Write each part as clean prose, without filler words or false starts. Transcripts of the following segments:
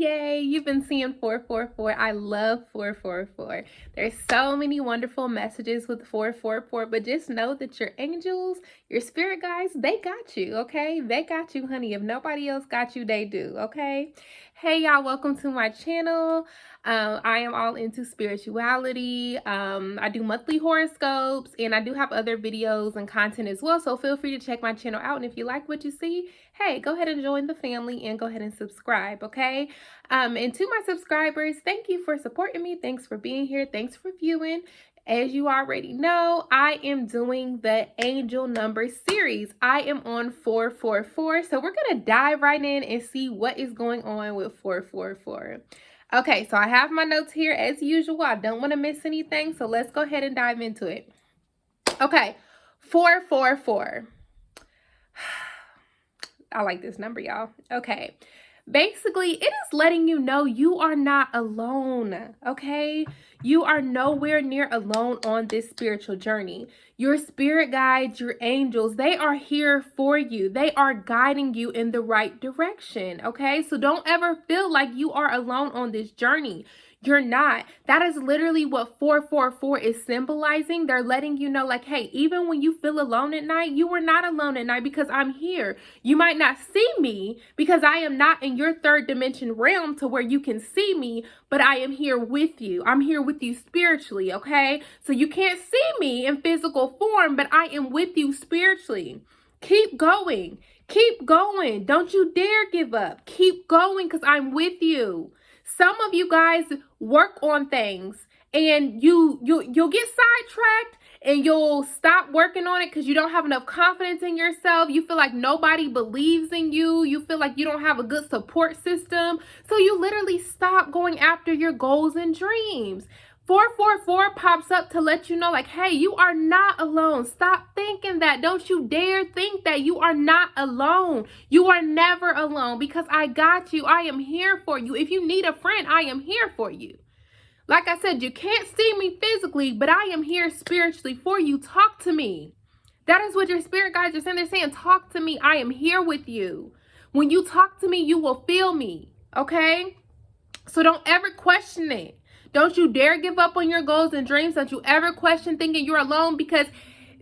Yay, you've been seeing 444. I love 444. There's so many wonderful messages with 444, but just know that your angels, your spirit guides, they got you, okay? They got you, honey. If nobody else got you, they do, okay? Hey, y'all, welcome to my channel. I am all into spirituality. I do monthly horoscopes, and I do have other videos and content as well, so feel free to check my channel out. And if you like what you see, hey, go ahead and join the family and go ahead and subscribe, okay? And to my subscribers, thank you for supporting me. Thanks for being here. Thanks for viewing. As you already know, I am doing the angel number series. I am on 444. So we're going to dive right in and see what is going on with 444. Okay, so I have my notes here as usual. I don't want to miss anything. So let's go ahead and dive into it. Okay, 444. I like this number, y'all. Okay. Basically, it is letting you know you are not alone, okay? You are nowhere near alone on this spiritual journey. Your spirit guides, your angels, they are here for you. They are guiding you in the right direction, okay? So don't ever feel like you are alone on this journey. You're not. That is literally what 444 is symbolizing. They're letting you know, like, hey, even when you feel alone at night, you are not alone at night because I'm here. You might not see me because I am not in your third dimension realm to where you can see me, but I am here with you. I'm here with you spiritually, okay? So you can't see me in physical form, but I am with you spiritually. Keep going. Keep going. Don't you dare give up. Keep going because I'm with you. Some of you guys work on things and you'll get sidetracked and you'll stop working on it because you don't have enough confidence in yourself. You feel like nobody believes in you. You feel like you don't have a good support system. So you literally stop going after your goals and dreams. 444 pops up to let you know, like, hey, you are not alone. Stop thinking that. Don't you dare think that you are not alone. You are never alone because I got you. I am here for you. If you need a friend, I am here for you. Like I said, you can't see me physically, but I am here spiritually for you. Talk to me. That is what your spirit guides are saying. They're saying, talk to me. I am here with you. When you talk to me, you will feel me. Okay? So don't ever question it. Don't you dare give up on your goals and dreams. Don't you ever question thinking you're alone, because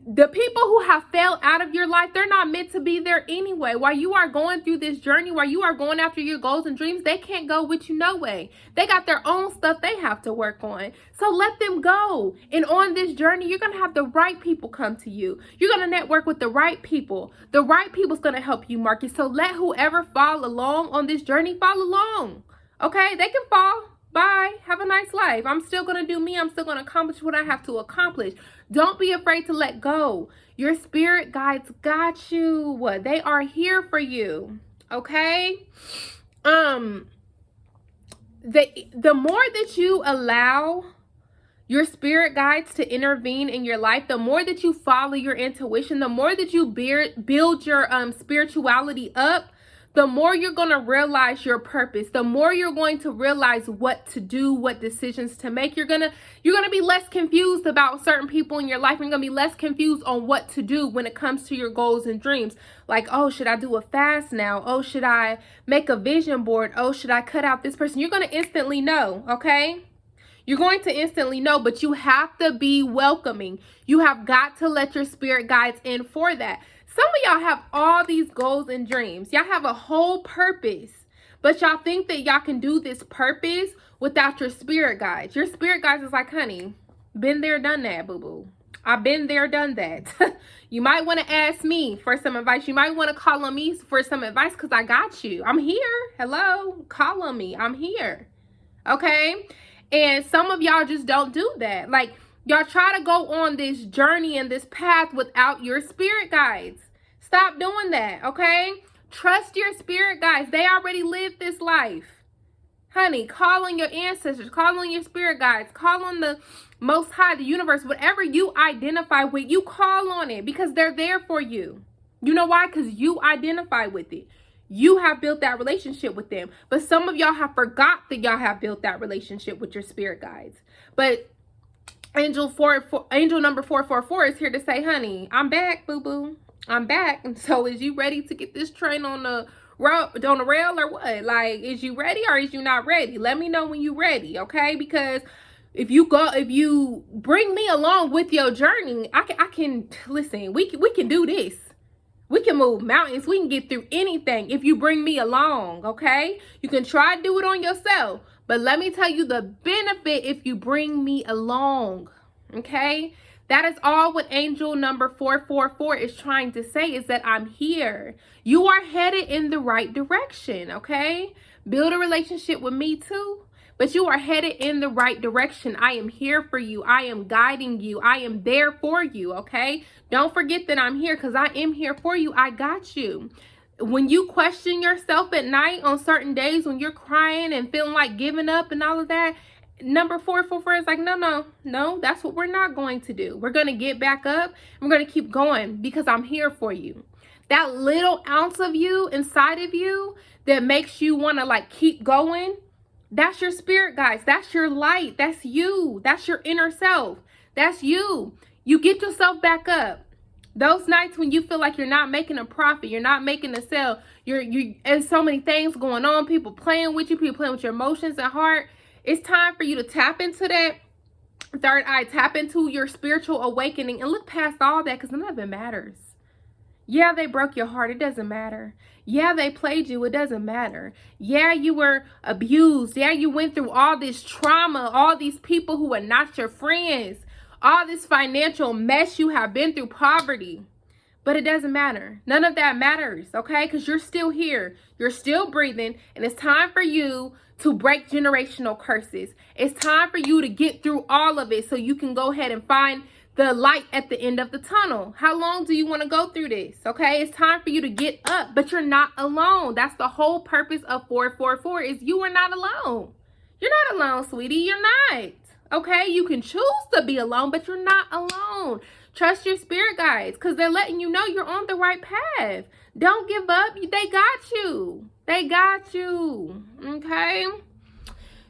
the people who have failed out of your life, they're not meant to be there anyway. While you are going through this journey, while you are going after your goals and dreams, they can't go with you no way. They got their own stuff they have to work on. So let them go. And on this journey, you're going to have the right people come to you. You're going to network with the right people. The right people's going to help you, Marcus. So let whoever fall along on this journey fall along. Okay? They can fall. Bye. Have a nice life. I'm still going to do me. I'm still going to accomplish what I have to accomplish. Don't be afraid to let go. Your spirit guides got you. They are here for you. Okay? The more that you allow your spirit guides to intervene in your life, the more that you follow your intuition, the more that you build your spirituality up, the more you're going to realize your purpose, the more you're going to realize what to do, what decisions to make. You're going to be less confused about certain people in your life. You're going to be less confused on what to do when it comes to your goals and dreams. Like, oh, should I do a fast now? Oh, should I make a vision board? Oh, should I cut out this person? You're going to instantly know, okay? You're going to instantly know, but you have to be welcoming. You have got to let your spirit guides in for that. Some of y'all have all these goals and dreams. Y'all have a whole purpose, but y'all think that y'all can do this purpose without your spirit guides. Your spirit guides is like, honey, been there, done that, boo-boo. I've been there, done that. You might want to ask me for some advice. You might want to call on me for some advice because I got you. I'm here. Hello. Call on me. I'm here. Okay? And some of y'all just don't do that. Like, y'all try to go on this journey and this path without your spirit guides. Stop doing that, okay? Trust your spirit guides. They already lived this life. Honey, call on your ancestors. Call on your spirit guides. Call on the Most High, the universe. Whatever you identify with, you call on it because they're there for you. You know why? Because you identify with it. You have built that relationship with them. But some of y'all have forgot that y'all have built that relationship with your spirit guides. But angel number 444 is here to say, honey, I'm back, boo-boo. I'm back. And so is you ready to get this train on the on the rail or what? Like, is you ready or is you not ready? Let me know when you ready, okay? Because if you bring me along with your journey, I can listen. We can do this. We can move mountains. We can get through anything if you bring me along, okay? You can try to do it on yourself, but let me tell you the benefit if you bring me along, okay? That is all what angel number 444 is trying to say, is that I'm here. You are headed in the right direction, okay? Build a relationship with me too, but you are headed in the right direction. I am here for you. I am guiding you. I am there for you, okay? Don't forget that I'm here, because I am here for you. I got you. When you question yourself at night on certain days, when you're crying and feeling like giving up and all of that, number 444 is like, no, that's what we're not going to do. We're going to get back up. We're going to keep going because I'm here for you. That little ounce of you inside of you that makes you want to like keep going, that's your spirit, guys. That's your light. That's you. That's your inner self. That's you. You get yourself back up. Those nights when you feel like you're not making a profit, you're not making a sale, there's so many things going on, people playing with you, people playing with your emotions and heart. It's time for you to tap into that third eye, tap into your spiritual awakening and look past all that, because none of it matters. Yeah, they broke your heart. It doesn't matter. Yeah, they played you. It doesn't matter. Yeah, you were abused. Yeah, you went through all this trauma, all these people who are not your friends, all this financial mess you have been through, poverty. But it doesn't matter. None of that matters, okay? Because you're still here. You're still breathing. And it's time for you to break generational curses. It's time for you to get through all of it so you can go ahead and find the light at the end of the tunnel. How long do you want to go through this? Okay, it's time for you to get up, but you're not alone. That's the whole purpose of 444, is you are not alone. You're not alone, sweetie. You're not. Okay, you can choose to be alone, but you're not alone. Trust your spirit guides, because they're letting you know you're on the right path. Don't give up. They got you. They got you. Okay.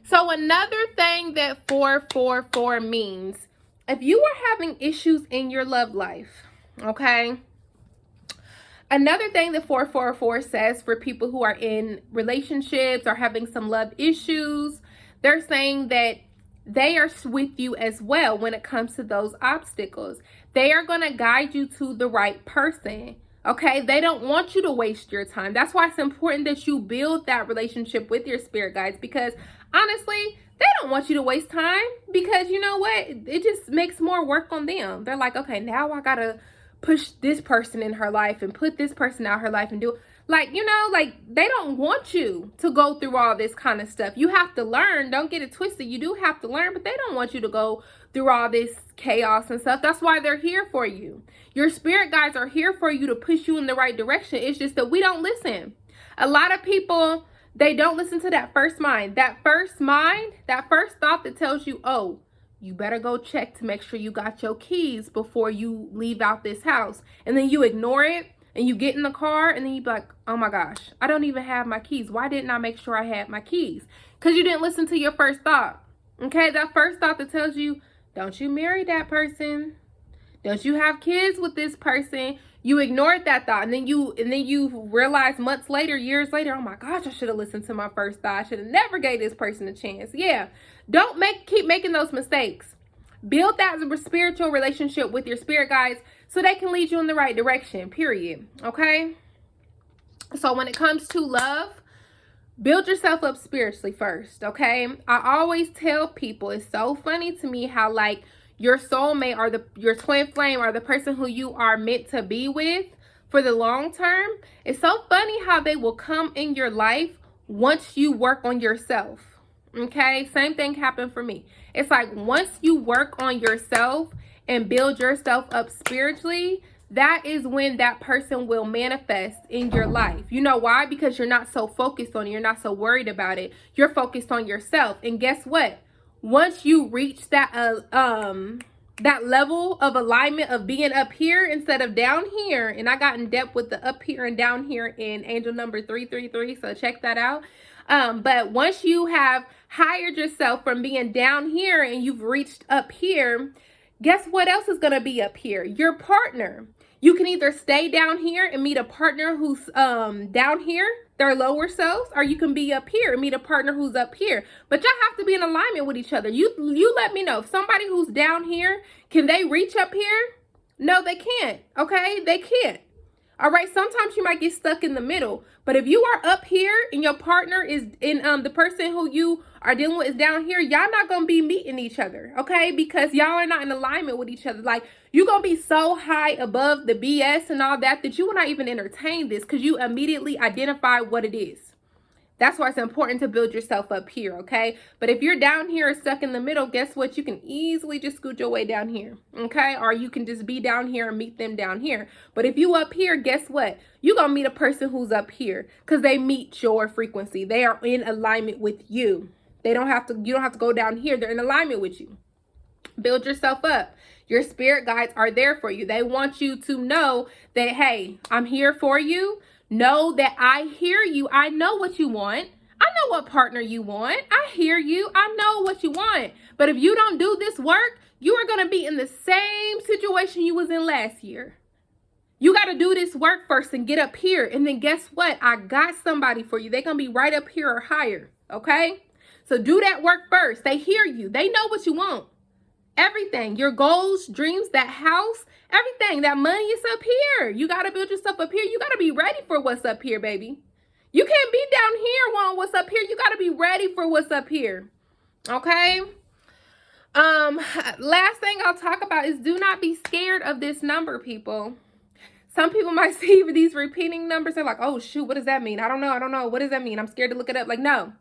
So another thing that 444 means, if you are having issues in your love life, okay, another thing that 444 says for people who are in relationships or having some love issues, they're saying that they are with you as well when it comes to those obstacles. They are going to guide you to the right person. Okay, they don't want you to waste your time. That's why it's important that you build that relationship with your spirit guides, because honestly, they don't want you to waste time, because you know what? It just makes more work on them. They're like, okay, now I got to push this person in her life and put this person out her life and do, like, you know, like, they don't want you to go through all this kind of stuff. You have to learn. Don't get it twisted. You do have to learn, but they don't want you to go through all this chaos and stuff. That's why they're here for you. Your spirit guides are here for you to push you in the right direction. It's just that we don't listen. A lot of people, they don't listen to that first mind. That first mind, that first thought that tells you, oh, you better go check to make sure you got your keys before you leave out this house. And then you ignore it and you get in the car and then you be like, oh my gosh, I don't even have my keys. Why didn't I make sure I had my keys? Because you didn't listen to your first thought. Okay, that first thought that tells you, don't you marry that person. Don't you have kids with this person. You ignored that thought, and then you realize months later, years later, oh my gosh, I should have listened to my first thought. I should have never gave this person a chance. Yeah, don't keep making those mistakes. Build that spiritual relationship with your spirit guides so they can lead you in the right direction, period. Okay? So when it comes to love, build yourself up spiritually first, okay? I always tell people, it's so funny to me how, like, your soulmate or your twin flame or the person who you are meant to be with for the long term, it's so funny how they will come in your life once you work on yourself. Okay, same thing happened for me. It's like once you work on yourself and build yourself up spiritually, that is when that person will manifest in your life. You know why? Because you're not so focused on it. You're not so worried about it. You're focused on yourself. And guess what? Once you reach that that level of alignment of being up here instead of down here, and I got in depth with the up here and down here in angel number 333, so check that out. But once you have hired yourself from being down here and you've reached up here, guess what else is going to be up here? Your partner. You can either stay down here and meet a partner who's down here their lower selves, or you can be up here and meet a partner who's up here. But y'all have to be in alignment with each other. You let me know. If somebody who's down here, can they reach up here? No, they can't. Okay? They can't. All right, sometimes you might get stuck in the middle, but if you are up here and your partner is in the person who you are dealing with is down here, y'all not gonna be meeting each other, okay? Because y'all are not in alignment with each other. Like, you're gonna be so high above the BS and all that that you will not even entertain this because you immediately identify what it is. That's why it's important to build yourself up here, okay? But if you're down here stuck in the middle, guess what? You can easily just scoot your way down here, okay? Or you can just be down here and meet them down here. But if you up here, guess what? You're going to meet a person who's up here because they meet your frequency. They are in alignment with you. You don't have to go down here. They're in alignment with you. Build yourself up. Your spirit guides are there for you. They want you to know that, hey, I'm here for you. Know that I hear you. I know what you want. I know what partner you want. I hear you. I know what you want. But if you don't do this work, you are going to be in the same situation you was in last year. You got to do this work first and get up here. And then guess what? I got somebody for you. They're going to be right up here or higher. Okay? So do that work first. They hear you. They know what you want. Everything, your goals, dreams, that house, everything, that money is up here. You got to build yourself up here. You got to be ready for what's up here, baby. You can't be down here wanting what's up here. You got to be ready for what's up here. Okay? Last thing I'll talk about is do not be scared of this number, people. Some people might see these repeating numbers. They're like, oh, shoot, what does that mean? I don't know. What does that mean? I'm scared to look it up. Like, no.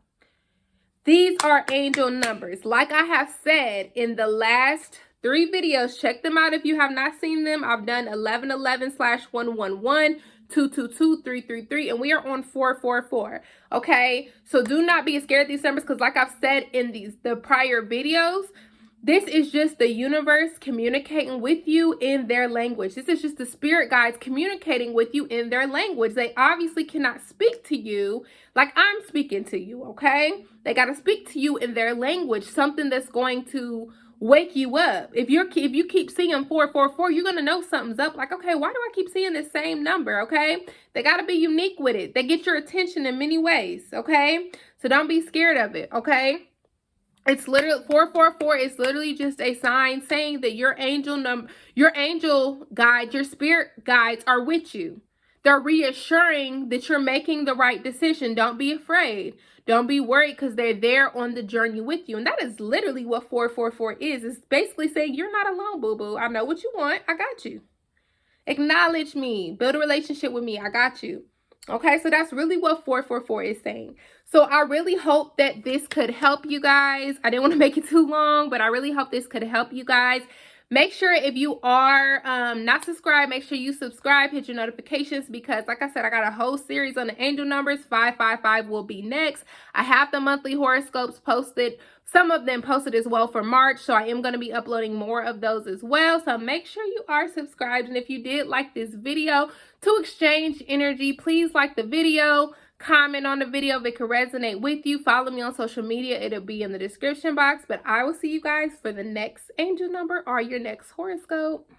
These are angel numbers. Like I have said in the last 3 videos, check them out if you have not seen them. I've done 1111/111, 222, 333, and we are on 444. Okay, so do not be scared of these numbers because, like I've said in the prior videos, this is just the universe communicating with you in their language. This is just the spirit guides communicating with you in their language. They obviously cannot speak to you like I'm speaking to you, okay? They got to speak to you in their language, something that's going to wake you up. If you keep seeing 444, you're going to know something's up. Like, okay, why do I keep seeing the same number, okay? They got to be unique with it. They get your attention in many ways, okay? So don't be scared of it, okay? It's literally 444 is literally just a sign saying that your angel guide, your spirit guides are with you. They're reassuring that you're making the right decision. Don't be afraid. Don't be worried because they're there on the journey with you. And that is literally what 444 is. It's basically saying you're not alone, boo-boo. I know what you want. I got you. Acknowledge me. Build a relationship with me. I got you. Okay, so that's really what 444 is saying. So I really hope that this could help you guys. I didn't want to make it too long, but I really hope this could help you guys. Make sure if you are not subscribed, make sure you subscribe, hit your notifications because like I said, I got a whole series on the angel numbers. 555 will be next. I have the monthly horoscopes posted. Some of them posted as well for March, so I am going to be uploading more of those as well. So make sure you are subscribed. And if you did like this video, to exchange energy, please like the video, comment on the video if it could resonate with you. Follow me on social media. It'll be in the description box. But I will see you guys for the next angel number or your next horoscope.